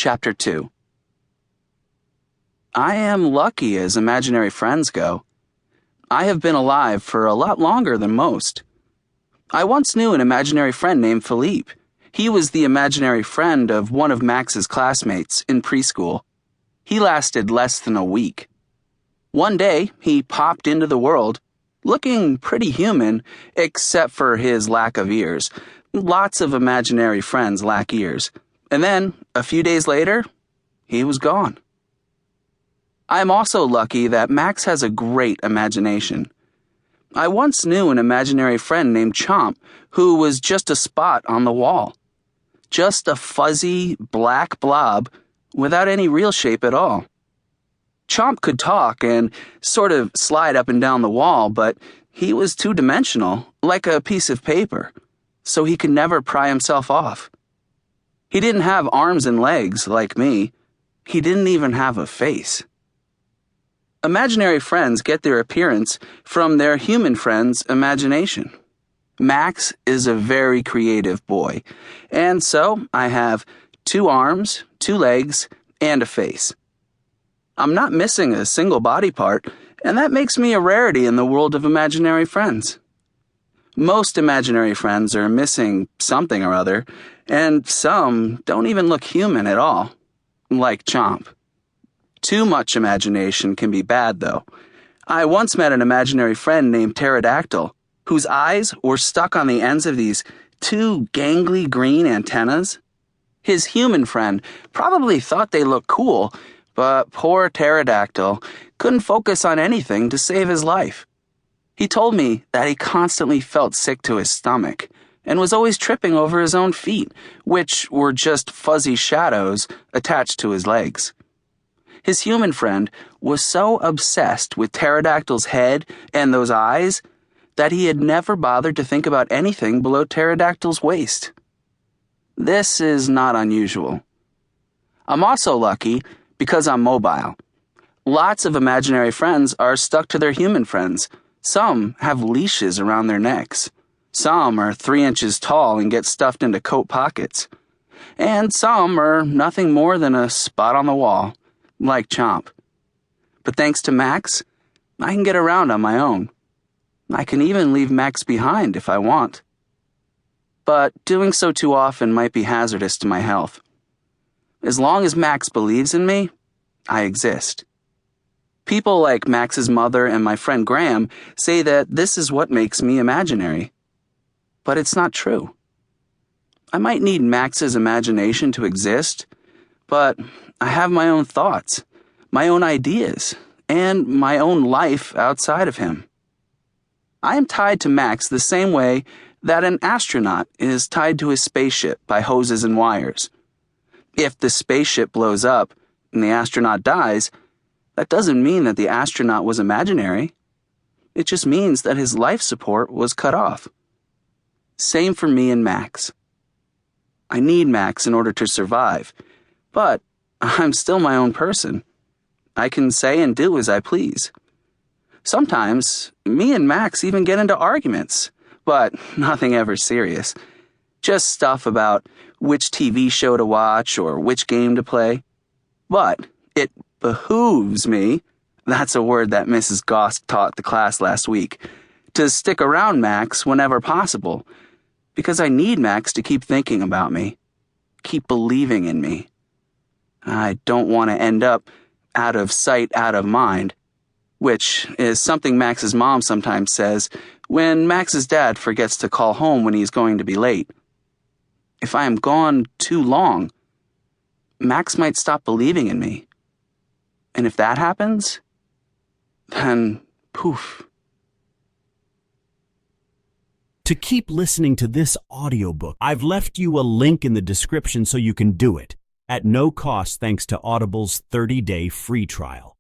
Chapter 2. I am lucky as imaginary friends go. I have been alive for a lot longer than most. I once knew an imaginary friend named Philippe. He was the imaginary friend of one of Max's classmates in preschool. He lasted less than a week. One day, he popped into the world, looking pretty human, except for his lack of ears. Lots of imaginary friends lack ears. And then, a few days later, he was gone. I am also lucky that Max has a great imagination. I once knew an imaginary friend named Chomp who was just a spot on the wall. Just a fuzzy, black blob without any real shape at all. Chomp could talk and sort of slide up and down the wall, but he was two-dimensional, like a piece of paper, so he could never pry himself off. He didn't have arms and legs like me. He didn't even have a face. Imaginary friends get their appearance from their human friends' imagination. Max is a very creative boy, and so I have 2 arms, 2 legs, and a face. I'm not missing a single body part, and that makes me a rarity in the world of imaginary friends. Most imaginary friends are missing something or other, and some don't even look human at all, like Chomp. Too much imagination can be bad, though. I once met an imaginary friend named Pterodactyl, whose eyes were stuck on the ends of these 2 gangly green antennas. His human friend probably thought they looked cool, but poor Pterodactyl couldn't focus on anything to save his life. He told me that he constantly felt sick to his stomach and was always tripping over his own feet, which were just fuzzy shadows attached to his legs. His human friend was so obsessed with Pterodactyl's head and those eyes that he had never bothered to think about anything below Pterodactyl's waist. This is not unusual. I'm also lucky because I'm mobile. Lots of imaginary friends are stuck to their human friends. Some have leashes around their necks. Some are 3 inches tall and get stuffed into coat pockets. And some are nothing more than a spot on the wall, like Chomp. But thanks to Max, I can get around on my own. I can even leave Max behind if I want. But doing so too often might be hazardous to my health. As long as Max believes in me, I exist. People like Max's mother and my friend Graham say that this is what makes me imaginary. But it's not true. I might need Max's imagination to exist, but I have my own thoughts, my own ideas, and my own life outside of him. I am tied to Max the same way that an astronaut is tied to his spaceship by hoses and wires. If the spaceship blows up and the astronaut dies, that doesn't mean that the astronaut was imaginary. It just means that his life support was cut off. Same for me and Max. I need Max in order to survive, but I'm still my own person. I can say and do as I please. Sometimes, me and Max even get into arguments, but nothing ever serious. Just stuff about which TV show to watch or which game to play. But it behooves me, that's a word that Mrs. Goss taught the class last week, to stick around Max whenever possible, because I need Max to keep thinking about me, keep believing in me. I don't want to end up out of sight, out of mind, which is something Max's mom sometimes says when Max's dad forgets to call home when he's going to be late. If I am gone too long, Max might stop believing in me. And if that happens, then poof. To keep listening to this audiobook, I've left you a link in the description so you can do it at no cost thanks to Audible's 30-day free trial.